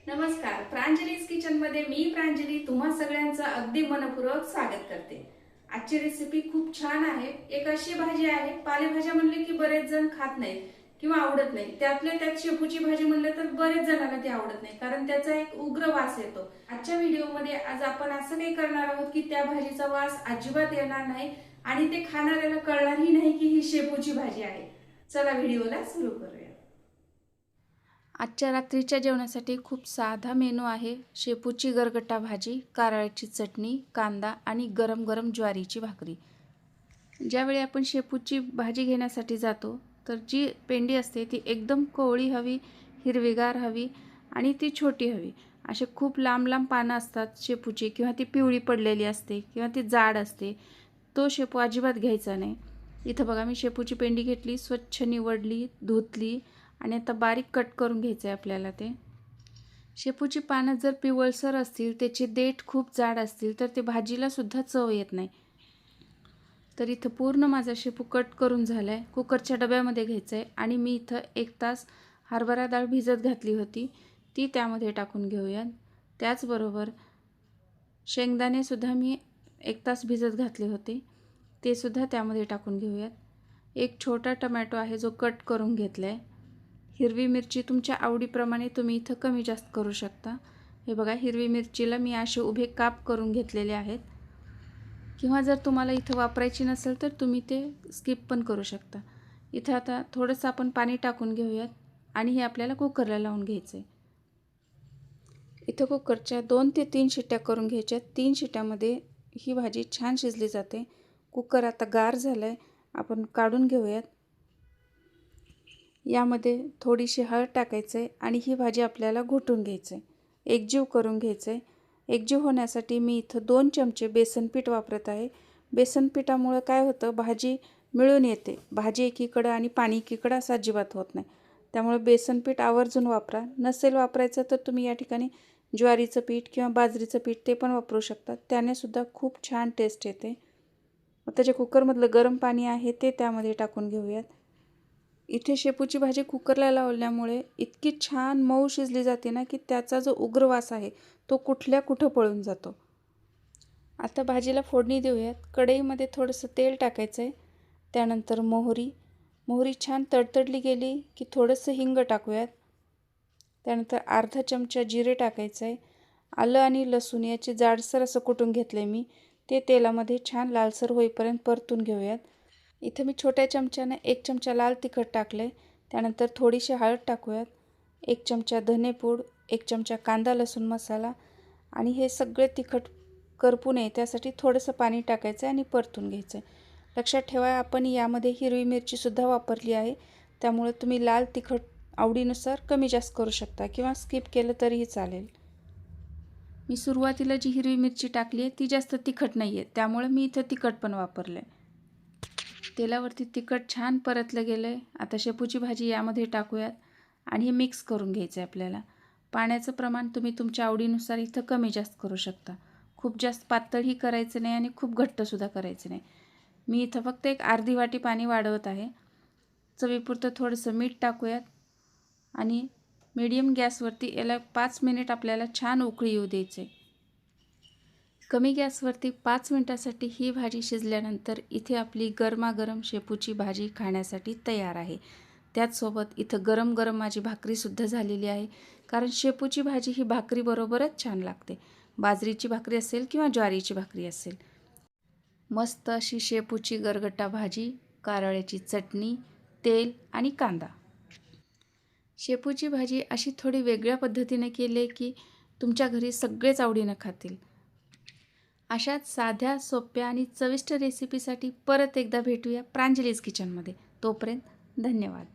नमस्कार, प्रांजलीज किचनमध्ये मी प्रांजली तुम्हा सगळ्यांचं अगदी मनपूर्वक स्वागत करते। आजची रेसिपी खूप छान आहे। एक अशी भाजी आहे, पालेभाज्या म्हणले की बरेच जण खात नाहीत किंवा आवडत नाही। त्यातल्या त्यात शेपूची भाजी म्हणले तर बरेच जणांना ती आवडत नाही, कारण त्याचा एक उग्र वास येतो। आजच्या व्हिडिओमध्ये आज आपण असं काही करणार आहोत की त्या भाजीचा वास अजिबात येणार नाही आणि ते खाणाऱ्याला कळणारही नाही की ही शेपूची भाजी आहे। चला व्हिडिओला सुरू करूया। आजच्या रात्रीच्या जेवणासाठी खूप साधा मेनू आहे। शेपूची गरगटा भाजी, कारळ्याची चटणी, कांदा आणि गरम गरम ज्वारीची भाकरी। ज्यावेळी आपण शेपूची भाजी घेण्यासाठी जातो तर जी पेंडी असते ती एकदम कोवळी हवी, हिरवीगार हवी आणि ती छोटी हवी। असे खूप लांब लांब पानं असतात शेपूची, किंवा ती पिवळी पडलेली असते किंवा ती जाड असते, तो शेपू अजिबात घ्यायचा नाही। इथं बघा, मी शेपूची पेंडी घेतली, स्वच्छ निवडली, धुतली आणि आता बारीक कट करून घ्यायचं आहे आपल्याला। ते शेपूची पानं जर पिवळसर असतील, त्याची देठ खूप जाड असतील तर ते भाजीला सुद्धा चव येत नाही। तर इथं पूर्ण माझा शेपू कट करून झाला आहे। कुकरच्या डब्यामध्ये घ्यायचं आहे आणि मी इथं 1 तास हरभरा डाळ भिजत घातली होती, ती त्यामध्ये टाकून घेऊयात। त्याचबरोबर शेंगदाणेसुद्धा मी 1 तास भिजत घातले होते, ते सुद्धा त्यामध्ये टाकून घेऊयात। एक छोटा टोमॅटो आहे जो कट करून घेतला आहे। हिरवी मिरची तुमच्या आवडीप्रमाणे तुम्ही इथं कमी जास्त करू शकता। हे बघा, हिरवी मिरचीला मी असे उभे काप करून घेतलेले आहेत, किंवा जर तुम्हाला इथं वापरायची नसेल तर तुम्ही ते स्किप पण करू शकता। इथं आता थोडंसं आपण पाणी टाकून घेऊयात आणि हे आपल्याला कुकरला लावून घ्यायचं आहे। इथं कुकरच्या 2 ते 3 शिट्ट्या करून घ्यायच्या। 3 शिट्ट्यामध्ये ही भाजी छान शिजली जाते। कुकर आता गार झालं आहे, आपण काढून घेऊयात। यामध्ये थोडीशी हळद टाकायचं आहे आणि ही भाजी आपल्याला घोटून घ्यायचं आहे, एकजीव करून घ्यायचं आहे। एकजीव होण्यासाठी मी इथं 2 चमचे बेसन पीठ वापरत आहे। बेसन पिठामुळे काय होतं, भाजी मिळून येते। भाजी एकीकडं आणि पाणी एकीकडं असं अजिबात होत नाही। त्यामुळे बेसन पीठ आवर्जून वापरा। नसेल वापरायचं तर तुम्ही या ठिकाणी ज्वारीचं पीठ किंवा बाजरीचं पीठ ते पण वापरू शकता, त्याने सुद्धा खूप छान टेस्ट येते। आता जे कुकरमधलं गरम पाणी आहे ते त्यामध्ये टाकून घेऊयात। इथे शेपूची भाजी कुकरला लावल्यामुळे इतकी छान मऊ शिजली जाते ना की त्याचा जो उग्र वास आहे तो कुठं पळून जातो। आता भाजीला फोडणी देऊयात। कढईमध्ये थोडंसं तेल टाकायचं आहे, त्यानंतर मोहरी छान तडतडली गेली की थोडंसं हिंग टाकूयात। त्यानंतर अर्धा चमचा जिरे टाकायचं आहे। आलं आणि लसूण याची जाडसर असं कुटून घेतलं आहे मी, ते तेलामध्ये छान लालसर होईपर्यंत परतून घेऊयात। इथं मी छोट्या चमच्याने 1 चमचा लाल तिखट टाकले, त्यानंतर थोडीशी हळद टाकूयात, 1 चमचा धनेपूड, 1 चमचा कांदा लसूण मसाला आणि हे सगळे तिखट करपू नये त्यासाठी थोडंसं पाणी टाकायचं आणि परतून घ्यायचं आहे। लक्षात ठेवा, आपण यामध्ये हिरवी मिरचीसुद्धा वापरली आहे, त्यामुळे तुम्ही लाल तिखट आवडीनुसार कमी जास्त करू शकता किंवा स्किप केलं तरीही चालेल। मी सुरुवातीला जी हिरवी मिरची टाकली आहे ती जास्त तिखट नाही आहे, त्यामुळे मी इथं तिखट पण वापरलं आहे। तेलावरती तिखट छान परतलं गेलं आहे। आता शेपूची भाजी यामध्ये टाकूयात आणि हे मिक्स करून घ्यायचं आहे आपल्याला। पाण्याचं प्रमाण तुम्ही तुमच्या आवडीनुसार इथं कमी जास्त करू शकता। खूप जास्त पातळही करायचं नाही आणि खूप घट्टसुद्धा करायचं नाही। मी इथं फक्त एक अर्धी वाटी पाणी वाढवत आहे। चवीपुरतं थोडंसं मीठ टाकूयात आणि मीडियम गॅसवरती याला 5 मिनिट आपल्याला छान उकळी येऊ द्यायचं आहे। कमी गॅसवरती 5 मिनिटासाठी ही भाजी शिजल्यानंतर इथे आपली गरमागरम शेपूची भाजी खाण्यासाठी तयार आहे। त्याचसोबत इथं गरम गरम माझी भाकरीसुद्धा झालेली आहे, कारण शेपूची भाजी ही भाकरीबरोबरच छान लागते। बाजरीची भाकरी असेल किंवा ज्वारीची भाकरी असेल। मस्त अशी शेपूची गरगटा भाजी, कारळ्याची चटणी, तेल आणि कांदा। शेपूची भाजी अशी थोडी वेगळ्या पद्धतीने केली की तुमच्या घरी सगळेच आवडीनं खातील। अशाच साध्या, सोप्या आणि चविष्ट रेसिपीसाठी परत एकदा भेटूया प्रांजलीज किचनमध्ये। तोपर्यंत धन्यवाद।